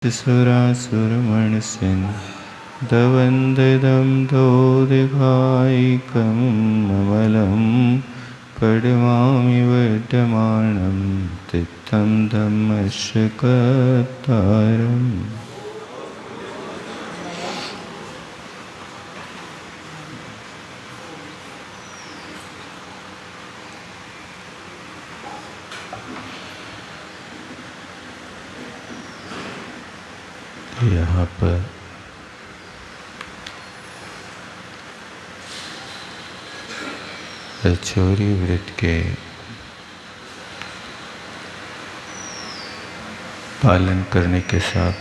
सुरासुरमणसिन्धवन्ददं दोदिघायिकममलं पडमामि वर्धमानं तित्थं धम्मस्य कर्तारम्। यहाँ पर अचौरी व्रत के पालन करने के साथ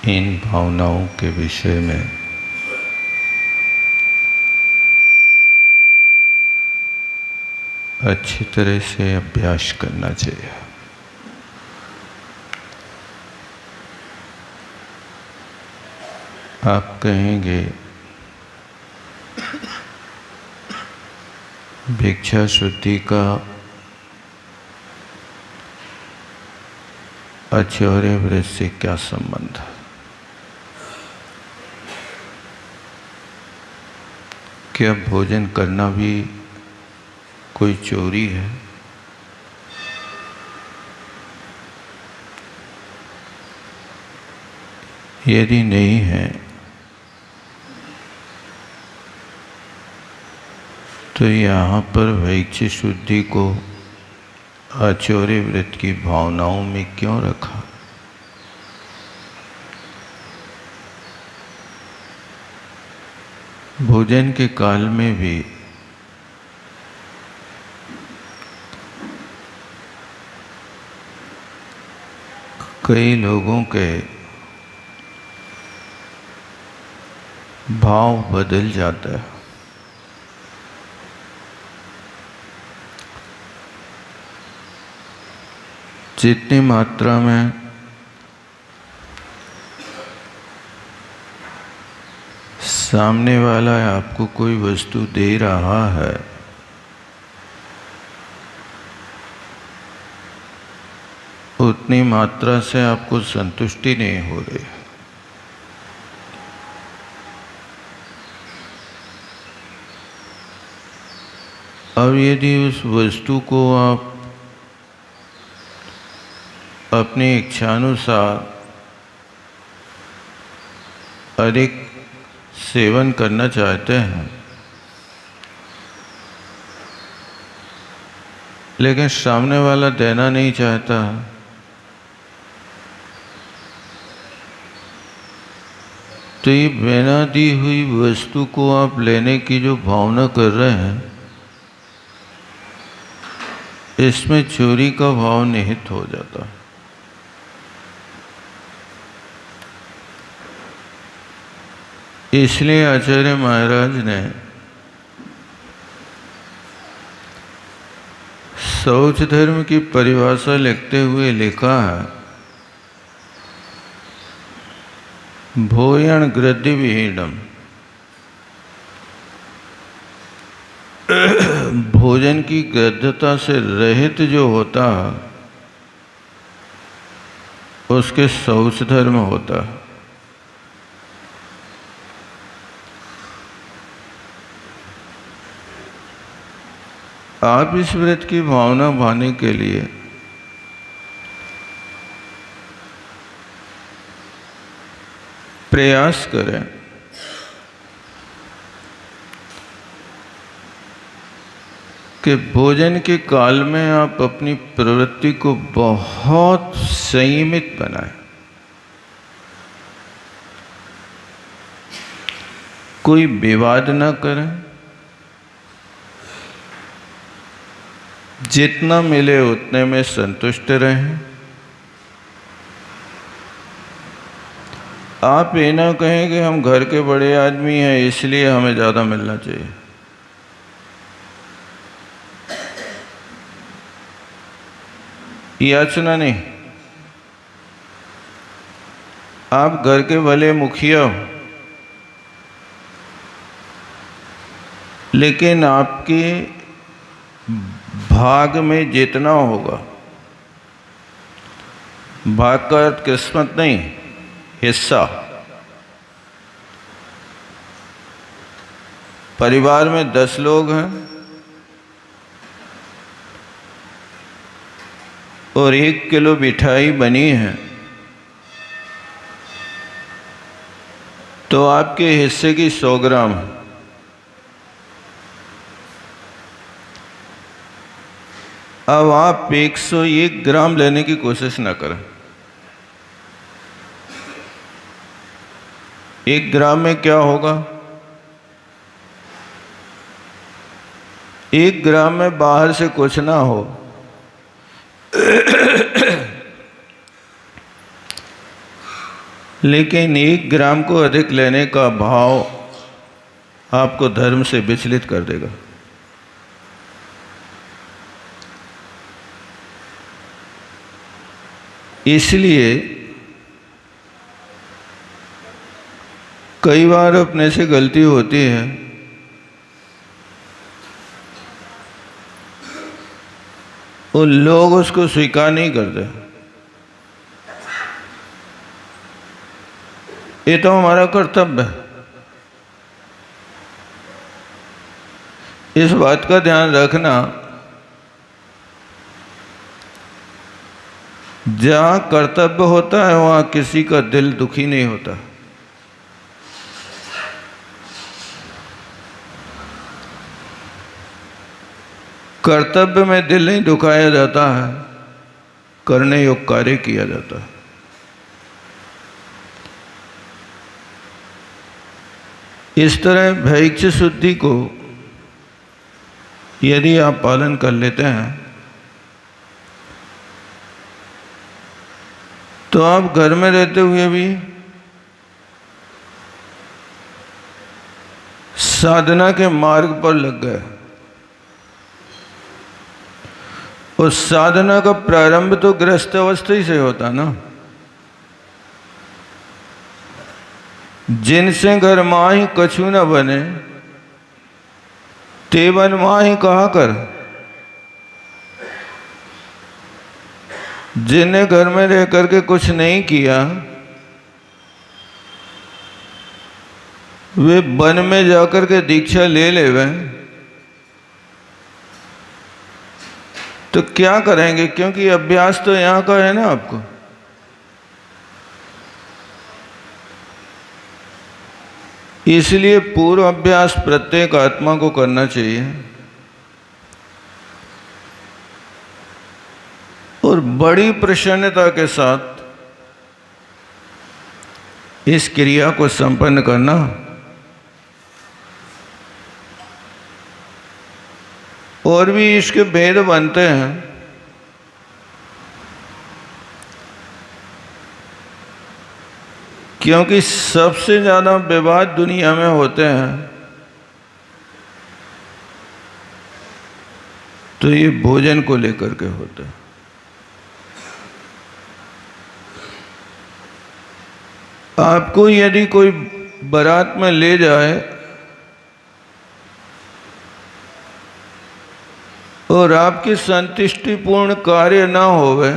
इन भावनाओं के विषय में अच्छी तरह से अभ्यास करना चाहिए। आप कहेंगे भिक्षा शुद्धि का आचौर्य व्रत से क्या संबंध है? क्या भोजन करना भी कोई चोरी है? यदि नहीं है तो यहाँ पर वैक्ष्य शुद्धि को आचौर्य व्रत की भावनाओं में क्यों रखा? भोजन के काल में भी कई लोगों के भाव बदल जाता है। जितनी मात्रा में सामने वाला आपको कोई वस्तु दे रहा है, उतनी मात्रा से आपको संतुष्टि नहीं हो रही। अब यदि उस वस्तु को आप अपनी इच्छानुसार अधिक सेवन करना चाहते हैं, लेकिन सामने वाला देना नहीं चाहता, तो ये बिना दी हुई वस्तु को आप लेने की जो भावना कर रहे हैं, इसमें चोरी का भाव निहित हो जाता है। इसलिए आचार्य महाराज ने शौच धर्म की परिभाषा लिखते हुए लिखा है, भोजन गृद्धि विहीनम। भोजन की गृद्धता से रहित जो होता है उसके शौच धर्म होता है। आप इस व्रत की भावना पाने के लिए प्रयास करें कि भोजन के काल में आप अपनी प्रवृत्ति को बहुत संयमित बनाएं। कोई विवाद ना करें, जितना मिले उतने में संतुष्ट रहें। आप ये ना कहें कि हम घर के बड़े आदमी हैं इसलिए हमें ज़्यादा मिलना चाहिए। याचना नहीं। आप घर के भले मुखिया हो, लेकिन आपके भाग में जितना होगा भाग का अर्थ किस्मत नहीं, हिस्सा। परिवार में 10 लोग हैं और 1 किलो मिठाई बनी है, तो आपके हिस्से की 100 ग्राम है। अब आप 101 ग्राम लेने की कोशिश ना करें। 1 ग्राम में क्या होगा? 1 ग्राम में बाहर से कुछ ना हो, लेकिन 1 ग्राम को अधिक लेने का भाव आपको धर्म से विचलित कर देगा। इसलिए कई बार अपने से गलती होती है, और लोग उसको स्वीकार नहीं करते। ये तो हमारा कर्तव्य है। इस बात का ध्यान रखना, जहाँ कर्तव्य होता है वहाँ किसी का दिल दुखी नहीं होता। कर्तव्य में दिल नहीं दुखाया जाता है, करने योग्य कार्य किया जाता है। इस तरह भैक्ष शुद्धि को यदि आप पालन कर लेते हैं तो आप घर में रहते हुए भी साधना के मार्ग पर लग गए। उस साधना का प्रारंभ तो गृहस्थ अवस्था ही से होता ना। जिनसे घर माही कछु न बने, ते बन माही कहा कर। जिन्हें घर में रह करके कुछ नहीं किया, वे वन में जाकर के दीक्षा ले लेवे तो क्या करेंगे? क्योंकि अभ्यास तो यहाँ का है ना आपको। इसलिए पूर्व अभ्यास प्रत्येक आत्मा को करना चाहिए और बड़ी प्रसन्नता के साथ इस क्रिया को संपन्न करना। और भी इसके भेद बनते हैं। क्योंकि सबसे ज़्यादा विवाद दुनिया में होते हैं तो ये भोजन को लेकर के होते हैं। आपको यदि कोई बारात में ले जाए और आपकी संतुष्टिपूर्ण कार्य ना होवे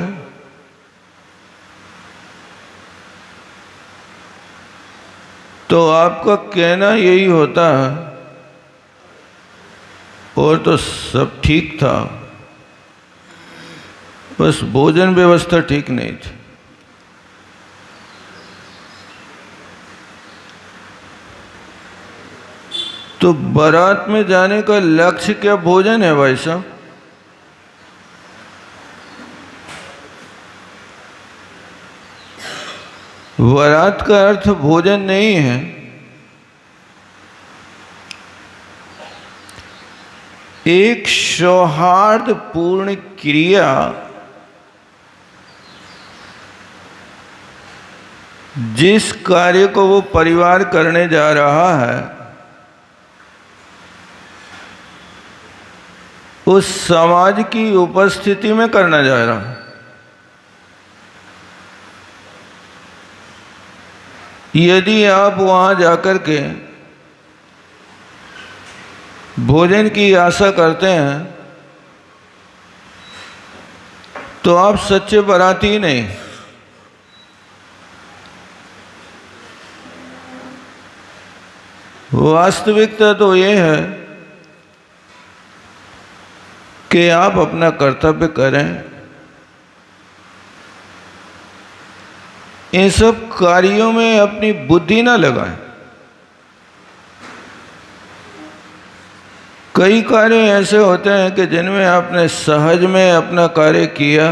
तो आपका कहना यही होता है, और तो सब ठीक था, बस भोजन व्यवस्था ठीक नहीं थी। तो बारात में जाने का लक्ष्य क्या भोजन है भाई साहब? बारात का अर्थ भोजन नहीं है। एक सौहार्दपूर्ण क्रिया जिस कार्य को वो परिवार करने जा रहा है उस समाज की उपस्थिति में करना जा रहा है। यदि आप वहाँ जाकर के भोजन की आशा करते हैं तो आप सच्चे बाराती नहीं। वास्तविकता तो ये है कि आप अपना कर्तव्य करें, इन सब कार्यों में अपनी बुद्धि ना लगाएं। कई कार्य ऐसे होते हैं कि जिनमें आपने सहज में अपना कार्य किया,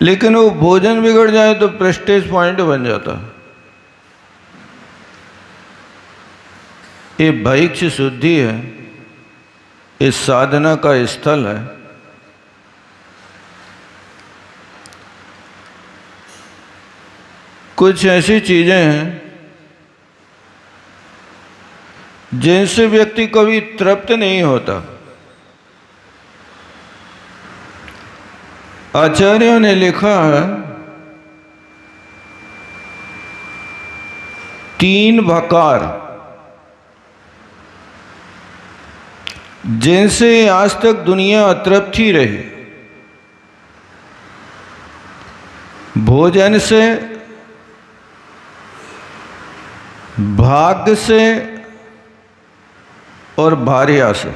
लेकिन वो भोजन बिगड़ जाए तो प्रेस्टीज पॉइंट बन जाता। ये भैक्ष शुद्धि है, ये साधना का स्थल है। कुछ ऐसी चीजें हैं जिनसे व्यक्ति कभी तृप्त नहीं होता। आचार्यों ने लिखा है, 3 भकार जिनसे आज तक दुनिया अतृप्त ही रही। भोजन से, भाग्य से और भार्या से।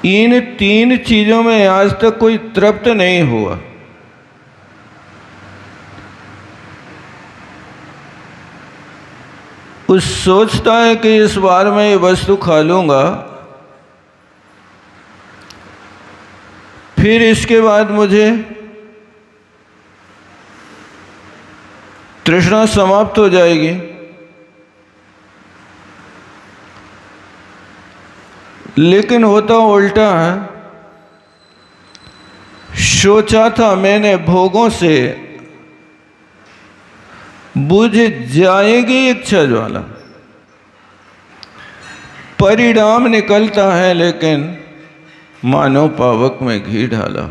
इन 3 चीजों में आज तक कोई तृप्त नहीं हुआ। उस सोचता है कि इस बार मैं ये वस्तु खा लूंगा, फिर इसके बाद मुझे तृष्णा समाप्त हो जाएगी। लेकिन होता उल्टा है। सोचा था मैंने भोगों से बुझ जाएगी इच्छा ज्वाला, परिणाम निकलता है लेकिन मानो पावक में घी ढाला।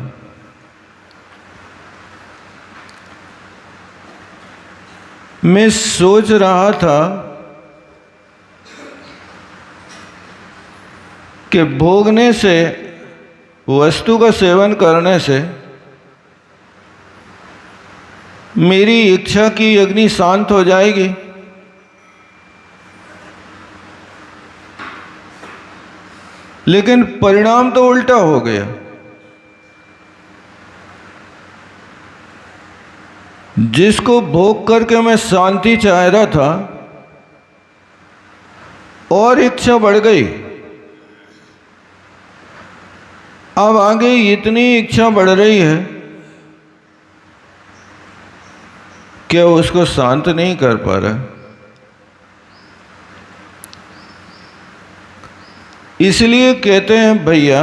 मैं सोच रहा था कि भोगने से, वस्तु का सेवन करने से मेरी इच्छा की अग्नि शांत हो जाएगी। लेकिन परिणाम तो उल्टा हो गया। जिसको भोग करके मैं शांति चाह रहा था, और इच्छा बढ़ गई। अब आगे इतनी इच्छा बढ़ रही है कि उसको शांत नहीं कर पा रहा। इसलिए कहते हैं भैया,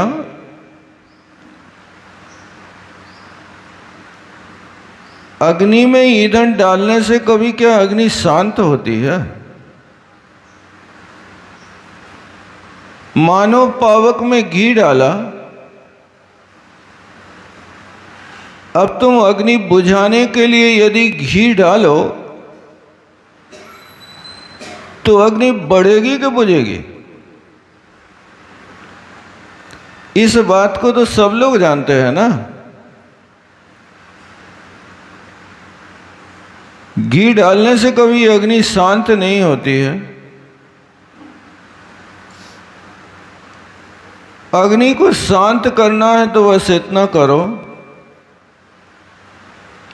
अग्नि में ईंधन डालने से कभी क्या अग्नि शांत होती है? मानो पावक में घी डाला, अब तुम अग्नि बुझाने के लिए यदि घी डालो तो अग्नि बढ़ेगी कि बुझेगी? इस बात को तो सब लोग जानते हैं ना। घी डालने से कभी अग्नि शांत नहीं होती है। अग्नि को शांत करना है तो बस इतना करो,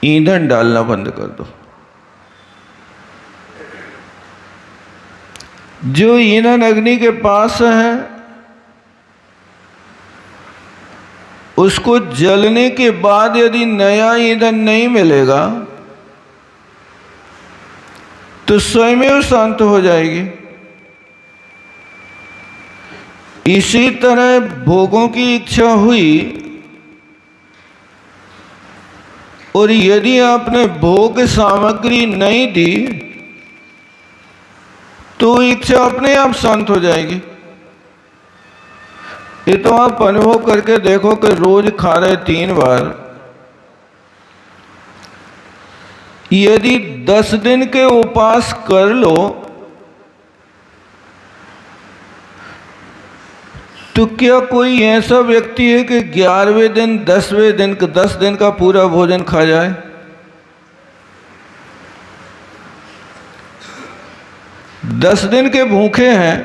ईंधन डालना बंद कर दो। जो ईंधन अग्नि के पास है उसको जलने के बाद यदि नया ईंधन नहीं मिलेगा तो स्वयं ही शांत हो जाएगी। इसी तरह भोगों की इच्छा हुई, और यदि आपने भोग सामग्री नहीं दी तो इच्छा अपने आप शांत हो जाएगी। ये तो आप अनुभव करके देखो कि रोज खा रहे 3 बार, यदि 10 दिन के उपवास कर लो तो क्या कोई ऐसा व्यक्ति है कि 11वें दिन 10वें दिन 10 दिन का पूरा भोजन खा जाए? 10 दिन के भूखे हैं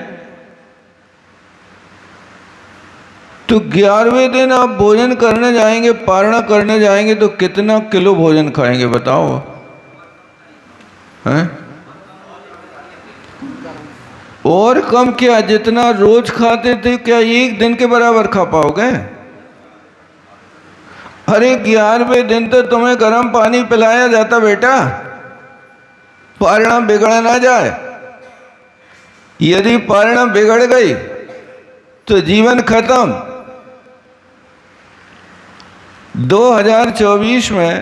तो 11वें दिन आप भोजन करने जाएंगे, पारणा करने जाएंगे तो कितना किलो भोजन खाएंगे बताओ? हैं? और कम क्या, जितना रोज खाते थे क्या एक दिन के बराबर खा पाओगे? अरे 11वें दिन तो तुम्हें गर्म पानी पिलाया जाता बेटा, पारणा बिगड़ ना जाए। यदि पारणा बिगड़ गई तो जीवन खत्म। 2024 में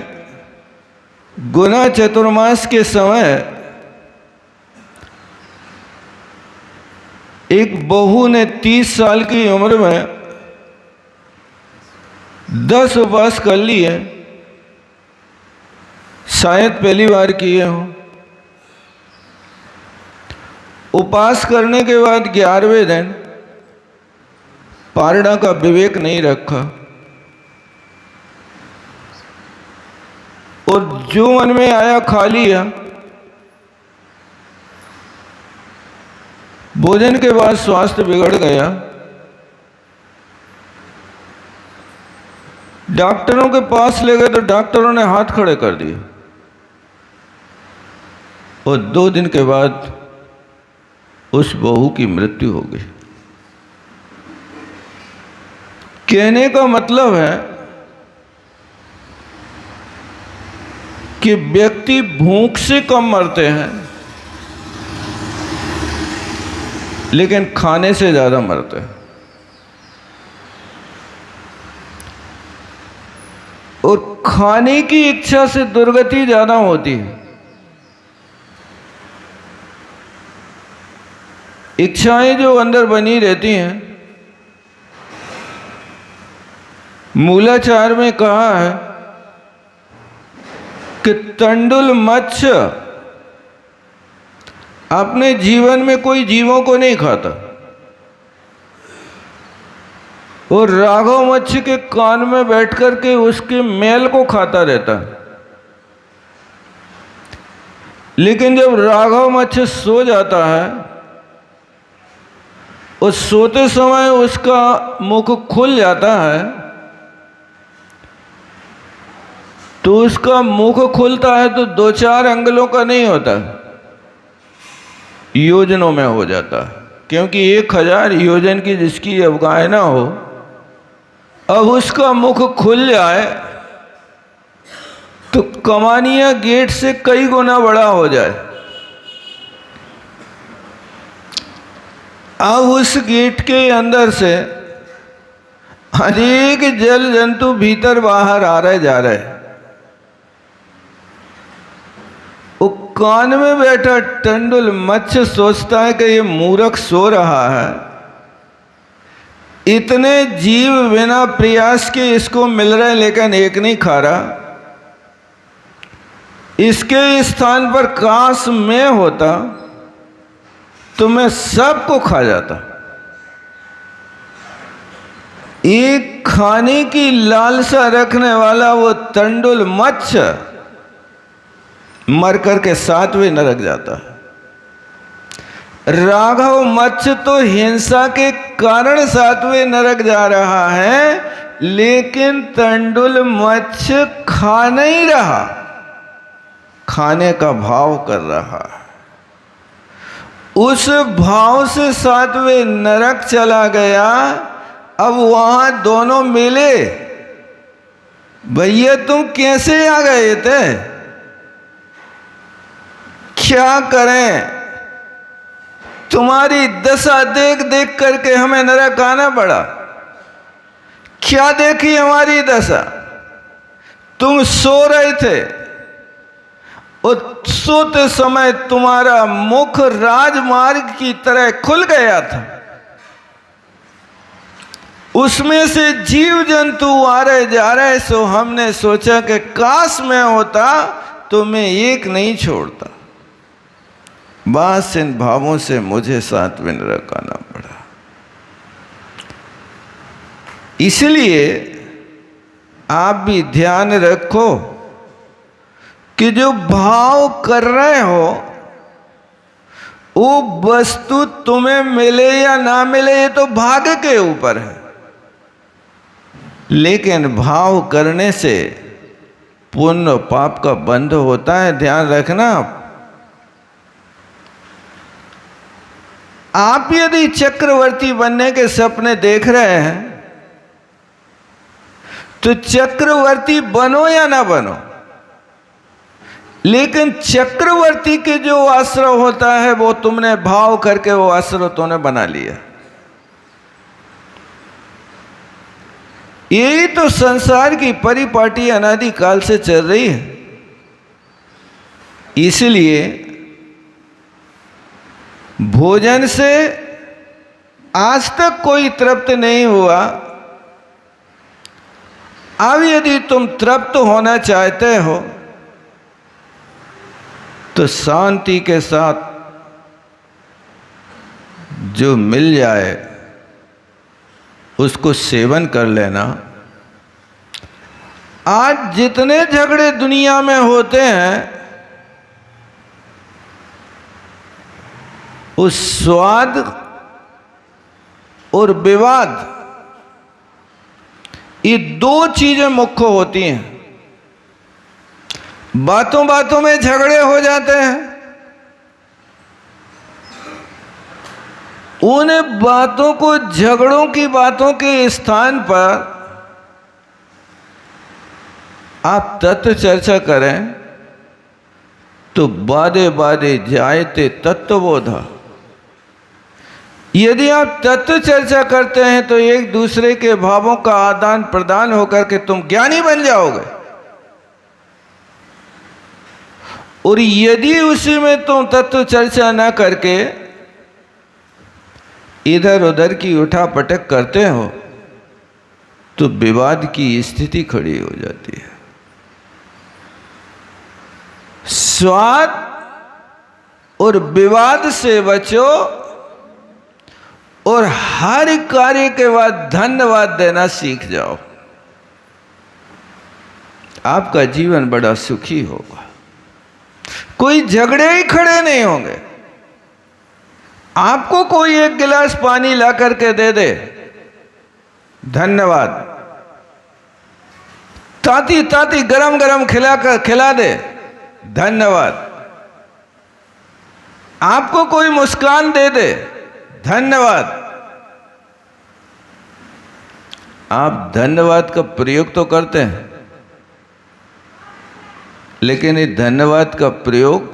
गुना चतुर्मास के समय एक बहू ने 30 साल की उम्र में 10 उपवास कर लिए, शायद पहली बार किए हों। उपवास करने के बाद 11वें दिन पारणा का विवेक नहीं रखा और जो मन में आया खा लिया। भोजन के बाद स्वास्थ्य बिगड़ गया। डॉक्टरों के पास ले गए तो डॉक्टरों ने हाथ खड़े कर दिए और 2 दिन के बाद उस बहू की मृत्यु हो गई। कहने का मतलब है कि व्यक्ति भूख से कम मरते हैं लेकिन खाने से ज्यादा मरते हैं। और खाने की इच्छा से दुर्गति ज्यादा होती है। इच्छाएं जो अंदर बनी रहती हैं, मूलाचार में कहा है कि तंडुल मत्स्य अपने जीवन में कोई जीवों को नहीं खाता और राघव मत्स्य के कान में बैठ कर के उसके मैल को खाता रहता है। लेकिन जब राघव मत्स्य सो जाता है और सोते समय उसका मुख खुल जाता है तो उसका मुख खुलता है तो 2-4 अंगुलों का नहीं होता, योजनों में हो जाता है। क्योंकि 1000 योजन की जिसकी अवगाहना हो, अब उसका मुख खुल जाए तो कमानिया गेट से कई गुना बड़ा हो जाए। अब उस गेट के अंदर से अनेक जल जंतु भीतर बाहर आ रहे जा रहे। वो कान में बैठा टंडुल मत्स्य सोचता है कि ये मूर्ख सो रहा है, इतने जीव बिना प्रयास के इसको मिल रहे लेकिन एक नहीं खा रहा। इसके स्थान पर काश मैं होता तो मैं सबको खा जाता। एक खाने की लालसा रखने वाला वो तंडुल मत्स्य मर कर के 7वें नरक जाता है। राघव मत्स्य तो हिंसा के कारण 7वें नरक जा रहा है, लेकिन तंडुल मत्स्य खा नहीं रहा, खाने का भाव कर रहा है। उस भाव से 7वें नरक चला गया। अब वहां दोनों मिले, भैया तुम कैसे आ गए थे, क्या करें, तुम्हारी दशा देख देख करके हमें नरक आना पड़ा। क्या देखी हमारी दशा, तुम सो रहे थे और सोते समय तुम्हारा मुख राजमार्ग की तरह खुल गया था, उसमें से जीव जंतु आ रहे जा रहे। सो हमने सोचा कि काश मैं होता तो मैं एक नहीं छोड़ता। बस इन भावों से मुझे 7वें नरक आना पड़ा। इसलिए आप भी ध्यान रखो कि जो भाव कर रहे हो वो वस्तु तुम्हें मिले या ना मिले ये तो भाग्य के ऊपर है, लेकिन भाव करने से पुण्य पाप का बंध होता है। ध्यान रखना। आप यदि चक्रवर्ती बनने के सपने देख रहे हैं तो चक्रवर्ती बनो या ना बनो, लेकिन चक्रवर्ती के जो आश्रय होता है वो तुमने भाव करके वो आश्रय तुमने बना लिया। यही तो संसार की परिपाटी अनादि काल से चल रही है। इसलिए भोजन से आज तक कोई तृप्त नहीं हुआ। अब यदि तुम तृप्त होना चाहते हो तो शांति के साथ जो मिल जाए उसको सेवन कर लेना। आज जितने झगड़े दुनिया में होते हैं उस स्वाद और विवाद, ये दो चीजें मुख्य होती हैं। बातों बातों में झगड़े हो जाते हैं, उन बातों को झगड़ों की बातों के स्थान पर आप तत्व चर्चा करें तो बादे बादे जायते तत्वबोधा। यदि आप तत्व चर्चा करते हैं तो एक दूसरे के भावों का आदान प्रदान होकर के तुम ज्ञानी बन जाओगे, और यदि उसी में तुम तत्व चर्चा ना करके इधर उधर की उठापटक करते हो तो विवाद की स्थिति खड़ी हो जाती है। स्वाद और विवाद से बचो और हर कार्य के बाद धन्यवाद देना सीख जाओ। आपका जीवन बड़ा सुखी होगा, कोई झगड़े ही खड़े नहीं होंगे। आपको कोई एक गिलास पानी ला करके दे दे, धन्यवाद। ताती ताती गरम गरम खिला दे, धन्यवाद। आपको कोई मुस्कान दे दे, धन्यवाद। आप धन्यवाद का प्रयोग तो करते हैं, लेकिन ये धन्यवाद का प्रयोग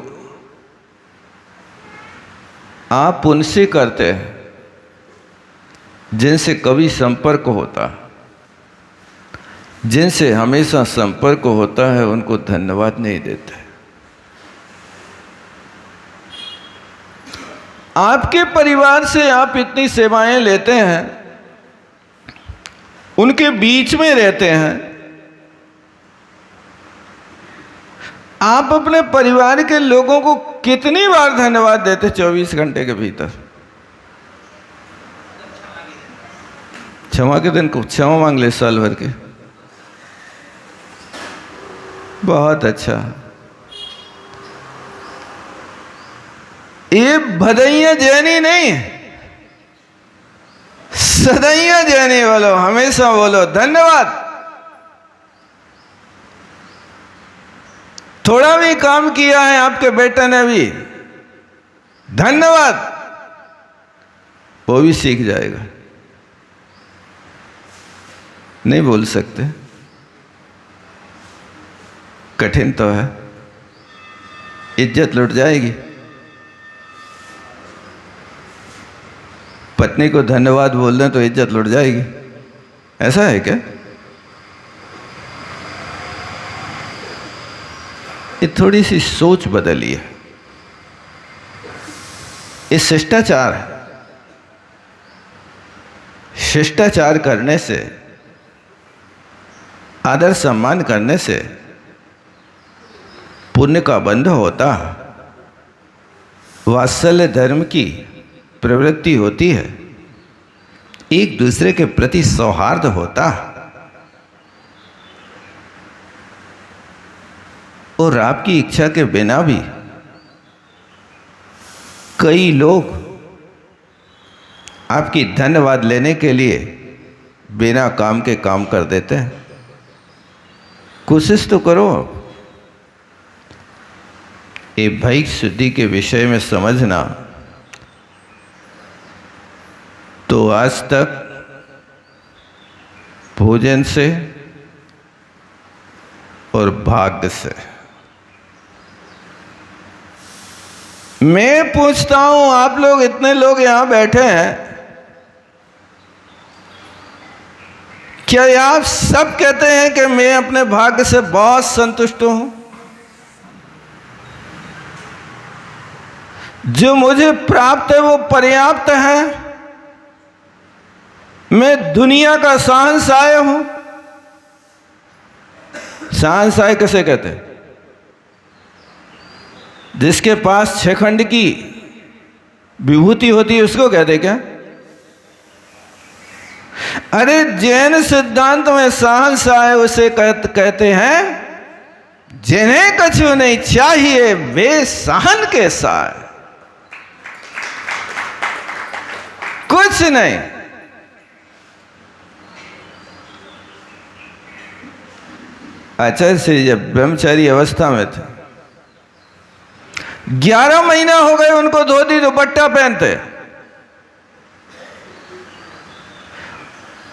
आप उनसे करते हैं जिनसे कभी संपर्क होता, जिनसे हमेशा संपर्क होता है उनको धन्यवाद नहीं देते। आपके परिवार से आप इतनी सेवाएं लेते हैं, उनके बीच में रहते हैं, आप अपने परिवार के लोगों को कितनी बार धन्यवाद देते 24 घंटे के भीतर? क्षमा के दिन को क्षमा मांग ले साल भर के। बहुत अच्छा। ये भदैया जैनी नहीं, सदैया जैनी बोलो, हमेशा बोलो धन्यवाद। थोड़ा भी काम किया है आपके बेटे ने भी, धन्यवाद, वो भी सीख जाएगा। नहीं बोल सकते, कठिन तो है, इज्जत लुट जाएगी। पत्नी को धन्यवाद बोल दें तो इज्जत लुट जाएगी, ऐसा है क्या? ये थोड़ी सी सोच बदली है, ये शिष्टाचार है। शिष्टाचार करने से, आदर सम्मान करने से पुण्य का बंध होता, वात्सल्य धर्म की प्रवृत्ति होती है, एक दूसरे के प्रति सौहार्द होता, और आपकी इच्छा के बिना भी कई लोग आपकी धन्यवाद लेने के लिए बिना काम के काम कर देते हैं। कोशिश तो करो। ये भय शुद्धि के विषय में समझना, तो आज तक भोजन से और भाग्य से। मैं पूछता हूं, आप लोग इतने लोग यहां बैठे हैं, क्या आप सब कहते हैं कि मैं अपने भाग्य से बहुत संतुष्ट हूं? जो मुझे प्राप्त है वो पर्याप्त है? मैं दुनिया का शहंशाह हूं। शहंशाह किसे कहते हैं? जिसके पास 6 खंड की विभूति होती है उसको कहते क्या? अरे जैन सिद्धांत में शहंशाह उसे कहते हैं जिन्हें कछु नहीं चाहिए वे सहन के साथ, कुछ नहीं। आचार्य श्री जब ब्रह्मचारी अवस्था में थे, 11 महीना हो गए उनको धोती दुपट्टा पहनते।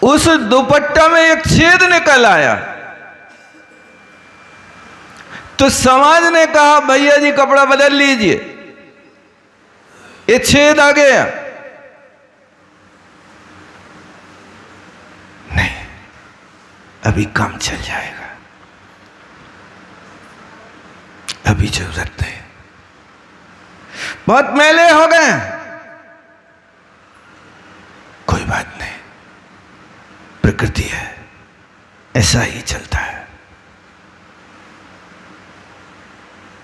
उस दुपट्टा में एक छेद निकल आया तो समाज ने कहा भैया जी कपड़ा बदल लीजिए, ये छेद आ गया। नहीं, अभी काम चल जाएगा, अभी जरूरत है, बहुत मैले हो गए, कोई बात नहीं, प्रकृति है, ऐसा ही चलता है।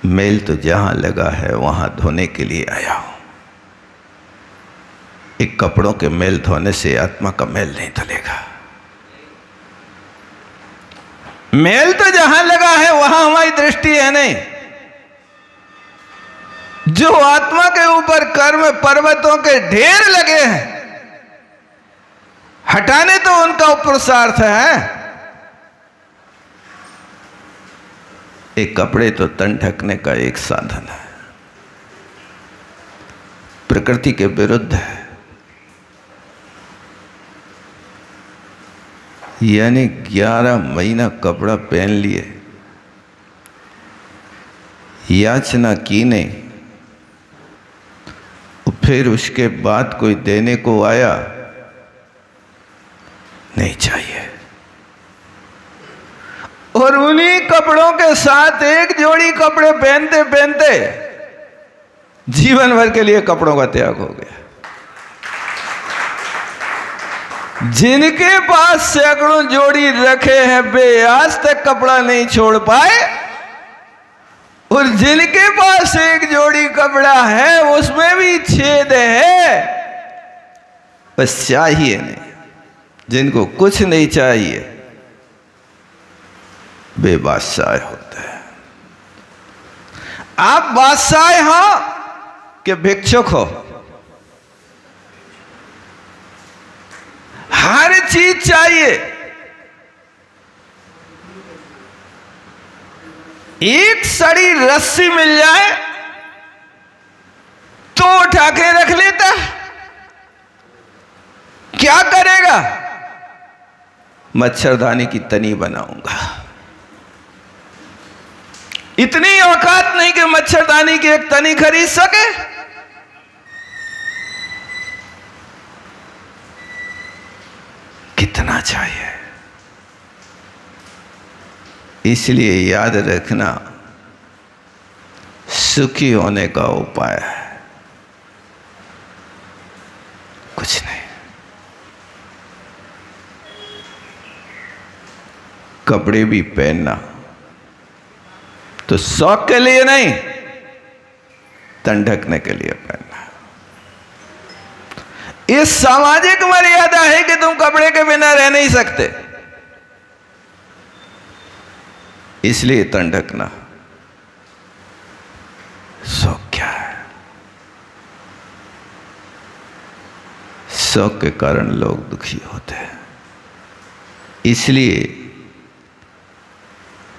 मेल तो जहां लगा है वहां धोने के लिए आया हूं। एक कपड़ों के मेल धोने से आत्मा का मेल नहीं धुलेगा। मेल तो जहां लगा है वहां हमारी दृष्टि है नहीं। जो आत्मा के ऊपर कर्म पर्वतों के ढेर लगे हैं, हटाने तो उनका पुरुषार्थ है। एक कपड़े तो तन ढकने का एक साधन है, प्रकृति के विरुद्ध है। यानी 11 महीना कपड़ा पहन लिए, याचना की नहीं, फिर उसके बाद कोई देने को आया, नहीं चाहिए। और उन्हीं कपड़ों के साथ एक जोड़ी कपड़े पहनते पहनते जीवन भर के लिए कपड़ों का त्याग हो गया। जिनके पास सैकड़ों जोड़ी रखे हैं वे आज तक कपड़ा नहीं छोड़ पाए, और जिनके पास एक जोड़ी कपड़ा है उसमें भी छेद है, बस चाहिए नहीं। जिनको कुछ नहीं चाहिए वे बादशाह होते हैं। आप बादशाह हो कि भिक्षुक हो, हर चीज चाहिए। एक सड़ी रस्सी मिल जाए तो उठा के रख लेता, क्या करेगा? मच्छरदानी की तनी बनाऊंगा। इतनी औकात नहीं कि मच्छरदानी की एक तनी खरीद सके। कितना चाहिए? इसलिए याद रखना, सुखी होने का उपाय है, कुछ नहीं। कपड़े भी पहनना तो शौक के लिए नहीं, तन ढकने के लिए पहनना। ये सामाजिक मर्यादा है कि तुम कपड़े के बिना रह नहीं सकते, इसलिए तन ढकना। शौक क्या है? शौक के कारण लोग दुखी होते हैं। इसलिए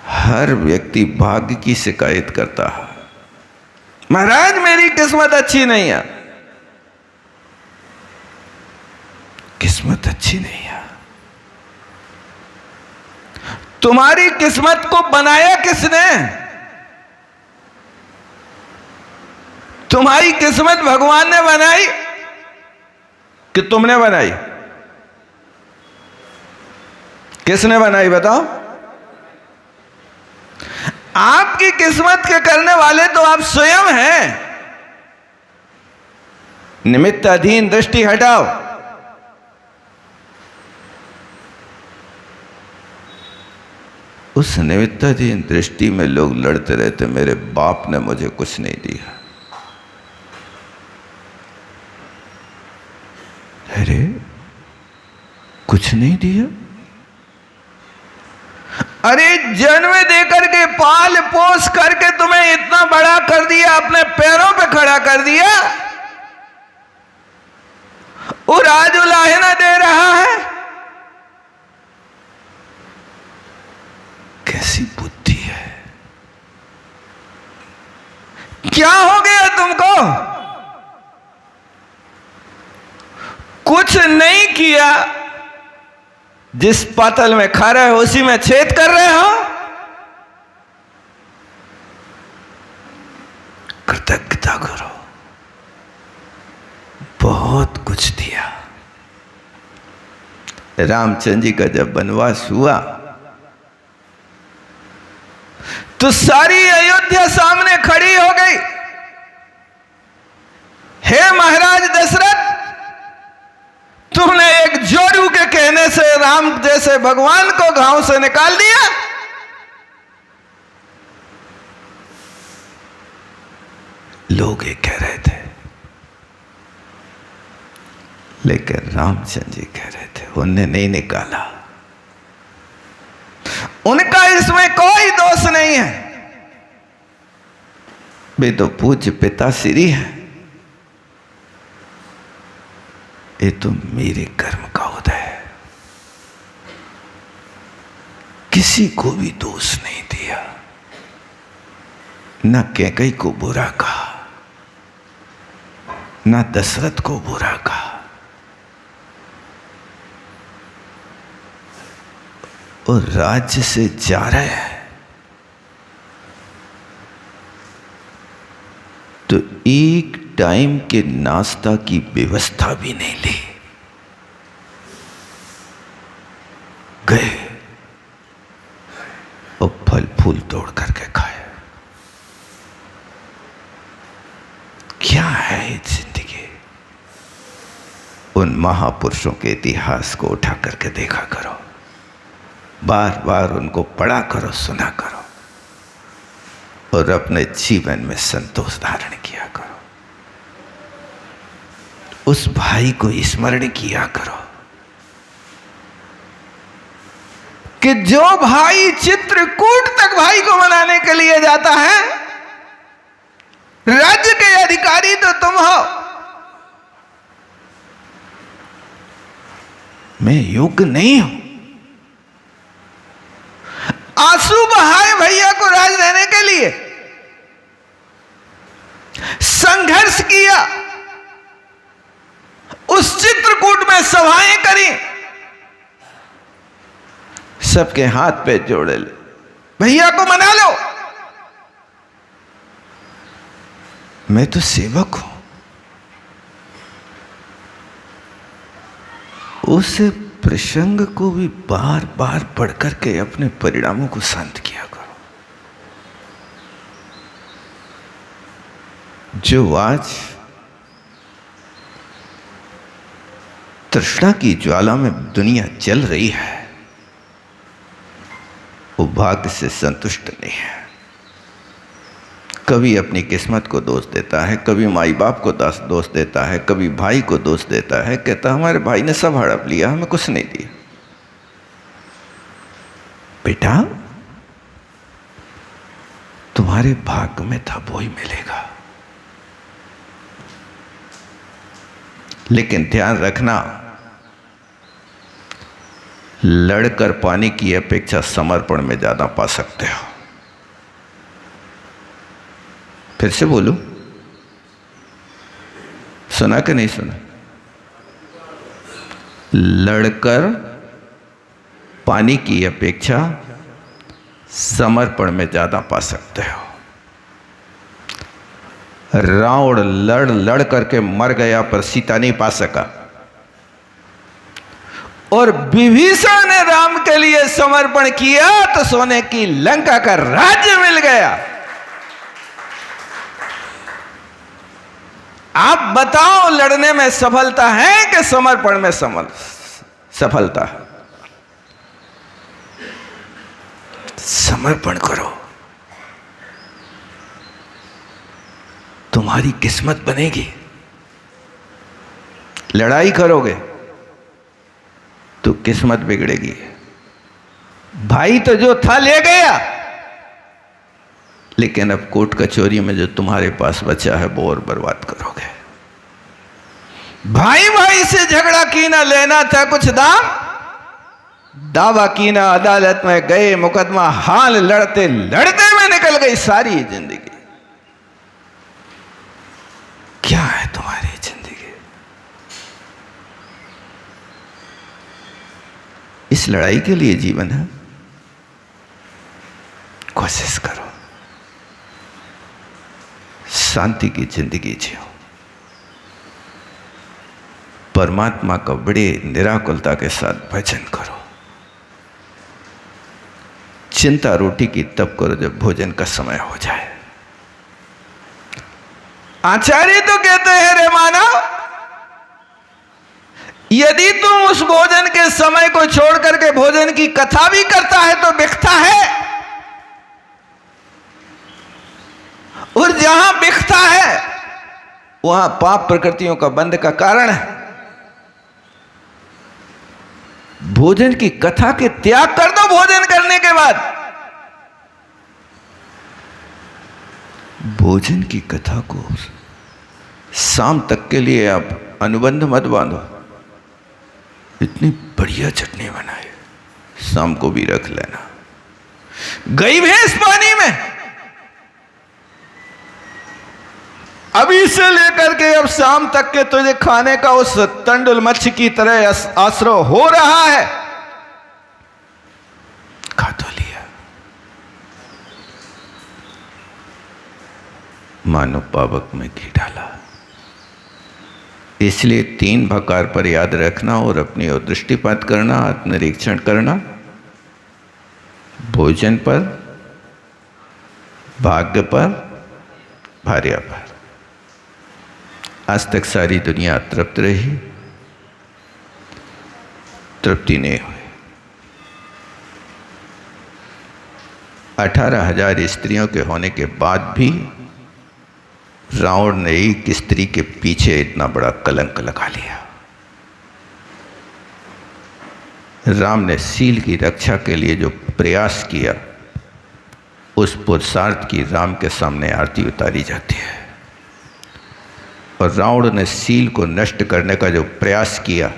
हर व्यक्ति भाग्य की शिकायत करता है, महाराज मेरी किस्मत अच्छी नहीं है, किस्मत अच्छी नहीं है। तुम्हारी किस्मत को बनाया किसने? तुम्हारी किस्मत भगवान ने बनाई कि तुमने बनाई? किसने बनाई बताओ? आपकी किस्मत के करने वाले तो आप स्वयं हैं। निमित्त अधीन दृष्टि हटाओ। उस निमित्ताधीन दृष्टि में लोग लड़ते रहते, मेरे बाप ने मुझे कुछ नहीं दिया। अरे कुछ नहीं दिया? अरे जन्म देकर के पाल पोस करके तुम्हें इतना बड़ा कर दिया, अपने पैरों पे खड़ा कर दिया, और आज उलाहना दे रहा है। कैसी बुद्धि है? क्या हो गया तुमको? कुछ नहीं किया, जिस पातल में खा रहे हो उसी में छेद कर रहे हो। कृतज्ञता करो, बहुत कुछ दिया। रामचंद्र जी का जब वनवास हुआ तो सारी अयोध्या सामने खड़ी हो गई। हे महाराज दशरथ, तुमने एक जोरू के कहने से राम जैसे भगवान को गांव से निकाल दिया। लोग ये कह रहे थे, लेकिन रामचंद्र जी कह रहे थे उनने नहीं निकाला, उनका इसमें कोई दोष नहीं है। वे तो पूज्य पिताश्री है, ये तो मेरे कर्म का उदय है। किसी को भी दोष नहीं दिया, न कैकेयी को बुरा कहा, न दशरथ को बुरा कहा। और राज्य से जा रहे हैं तो एक टाइम के नाश्ता की व्यवस्था भी नहीं ली, गए और फल फूल तोड़ करके खाए। क्या है ये जिंदगी? उन महापुरुषों के इतिहास को उठा करके देखा करो, बार बार उनको पढ़ा करो, सुना करो, और अपने जीवन में संतोष धारण किया करो। उस भाई को स्मरण किया करो कि जो भाई चित्रकूट तक भाई को मनाने के लिए जाता है, राज्य के अधिकारी तो तुम हो। मैं योग्य नहीं हूं। आंसू बहाए भैया को राज देने के लिए, संघर्ष किया, उस चित्रकूट में सभाएं करी, सबके हाथ पे जोड़े ले, भैया को मना लो। मैं तो सेवक हूं। उस प्रसंग को भी बार बार पढ़ करके अपने परिणामों को शांत किया करो। जो आज तृष्णा की ज्वाला में दुनिया जल रही है, वो भाग्य से संतुष्ट नहीं है। कभी अपनी किस्मत को दोष देता है, कभी माई बाप को दोष देता है, कभी भाई को दोष देता है, कहता हमारे भाई ने सब हड़प लिया, हमें कुछ नहीं दिया। बेटा, तुम्हारे भाग्य में था वो ही मिलेगा। लेकिन ध्यान रखना, लड़कर पाने की अपेक्षा समर्पण में ज्यादा पा सकते हो। फिर से बोलूं, सुना कि नहीं सुना? लड़कर पाने की अपेक्षा समर्पण में ज्यादा पा सकते हो। रावण लड़ लड़ करके मर गया पर सीता नहीं पा सका, और विभीषण ने राम के लिए समर्पण किया तो सोने की लंका का राज्य मिल गया। आप बताओ, लड़ने में सफलता है कि समर्पण में सफलता? समर्पण करो, तुम्हारी किस्मत बनेगी। लड़ाई करोगे तो किस्मत बिगड़ेगी। भाई तो जो था ले गया, लेकिन अब कोर्ट कचौरी में जो तुम्हारे पास बचा है वो और बर्बाद करोगे। भाई भाई से झगड़ा कीना लेना था कुछ दाम, दावा कीना, अदालत में गए, मुकदमा हाल लड़ते लड़ते में निकल गई सारी जिंदगी। क्या है तुम्हारी जिंदगी? इस लड़ाई के लिए जीवन है। कोशिश करो, शांति की जिंदगी जियो, परमात्मा का बड़े निराकुलता के साथ भजन करो। चिंता रोटी की तब करो जब भोजन का समय हो जाए। आचार्य तो कहते हैं, रे मानव, यदि तुम उस भोजन के समय को छोड़ करके भोजन की कथा भी करता है तो बिकता है, और जहां बिकता है वहां पाप प्रकृतियों का बंध का कारण है। भोजन की कथा के त्याग कर दो भोजन करने के बाद। भोजन की कथा को शाम तक के लिए आप अनुबंध मत बांधो। इतनी बढ़िया चटनी बनाई, शाम को भी रख लेना। गई भैंस पानी में, अभी से लेकर के अब शाम तक के तुझे खाने का उस तंडुल मच्छी की तरह आश्रय हो रहा है। खा तो लिया, मानो पावक में घी डाला। इसलिए 3 भकार पर याद रखना और अपनी ओर दृष्टिपात करना, आत्मनिरीक्षण करना। भोजन पर, भाग्य पर, भार्या पर। आज तक सारी दुनिया तृप्त रही, तृप्ति नहीं हुई। 18,000 स्त्रियों के होने के बाद भी रावण ने एक स्त्री के पीछे इतना बड़ा कलंक लगा लिया। राम ने सील की रक्षा के लिए जो प्रयास किया, उस पुरुषार्थ की राम के सामने आरती उतारी जाती है। और रावण ने सील को नष्ट करने का जो प्रयास किया,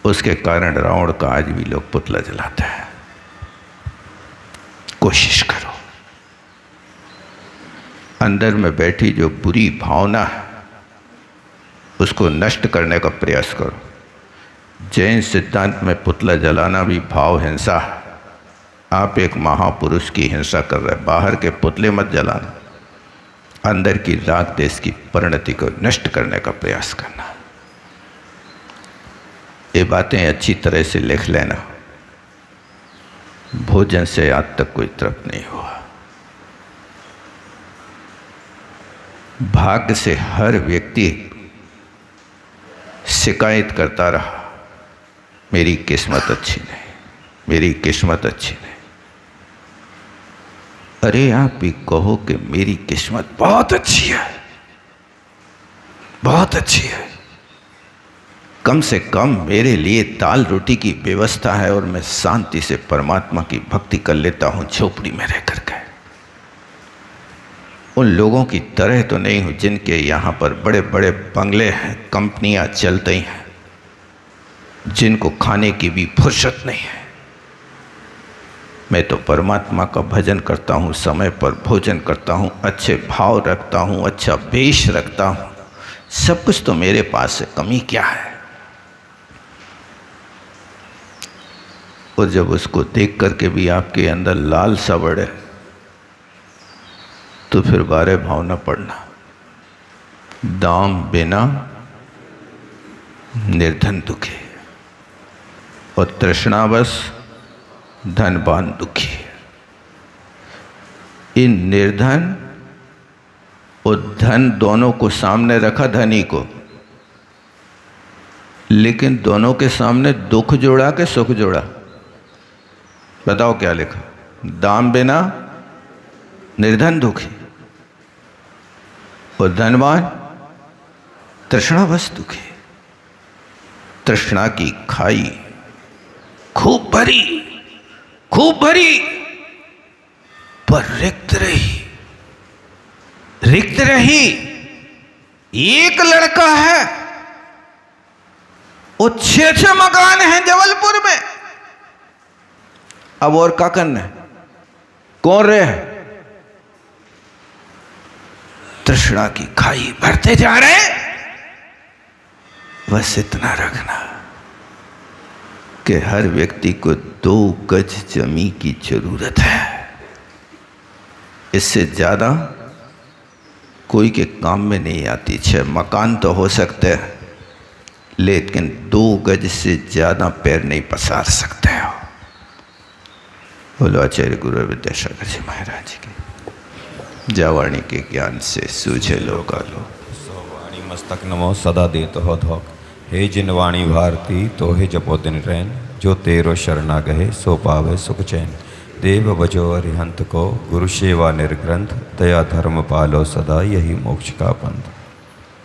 उसके कारण रावण का आज भी लोग पुतला जलाते हैं। कोशिश करो, अंदर में बैठी जो बुरी भावना है उसको नष्ट करने का प्रयास करो। जैन सिद्धांत में पुतला जलाना भी भाव हिंसा है। आप एक महापुरुष की हिंसा कर रहे हैं। बाहर के पुतले मत जलाना, अंदर की राग देश की परिणति को नष्ट करने का प्रयास करना। ये बातें अच्छी तरह से लिख लेना। भोजन से आज तक कोई तृप्त नहीं हुआ। भाग्य से हर व्यक्ति शिकायत करता रहा, मेरी किस्मत अच्छी नहीं, मेरी किस्मत अच्छी नहीं। अरे आप भी कहो कि मेरी किस्मत बहुत अच्छी है, बहुत अच्छी है। कम से कम मेरे लिए दाल रोटी की व्यवस्था है और मैं शांति से परमात्मा की भक्ति कर लेता हूं झोपड़ी में रह करके। उन लोगों की तरह तो नहीं हूँ जिनके यहाँ पर बड़े बड़े बंगले हैं, कंपनियाँ चलती हैं, जिनको खाने की भी फुर्सत नहीं है। मैं तो परमात्मा का भजन करता हूँ, समय पर भोजन करता हूँ, अच्छे भाव रखता हूँ, अच्छा वेश रखता हूँ, सब कुछ तो मेरे पास है, कमी क्या है। और जब उसको देख करके भी आपके अंदर लालसा बढ़े तो फिर बारे भाव न पड़ना। दाम बिना निर्धन दुखी और तृष्णावश धनवान दुखी। इन निर्धन और धन दोनों को सामने रखा, धनी को, लेकिन दोनों के सामने दुख जोड़ा के सुख जोड़ा। बताओ क्या लिखा? दाम बिना निर्धन दुखी और धनवान तृष्णावश दुखी। तृष्णा की खाई खूब भरी पर रिक्त रही। एक लड़का है, वो 6 मकान हैं जबलपुर में। अब और क्या करना है? कौन रहे? तृष्णा की खाई भरते जा रहे। बस इतना रखना कि हर व्यक्ति को 2 गज जमीन की जरूरत है। इससे ज्यादा कोई के काम में नहीं आती। 6 मकान तो हो सकते हैं, लेकिन 2 गज से ज्यादा पैर नहीं पसार सकते हो। बोलो आचार्य गुरु विद्यासागर जी महाराज की। जावाणी के ज्ञान से सूझे लोग आलो। वाणी मस्तक नमो सदा देत हो धोक। हे जिन वाणी भारती तो हे जपो दिन रैन। जो तेरो शरणा गहे सो पावे सुख चैन। देव बजो अरिहंत को गुरु सेवा निर्ग्रंथ। दया धर्म पालो सदा यही मोक्ष का पंथ।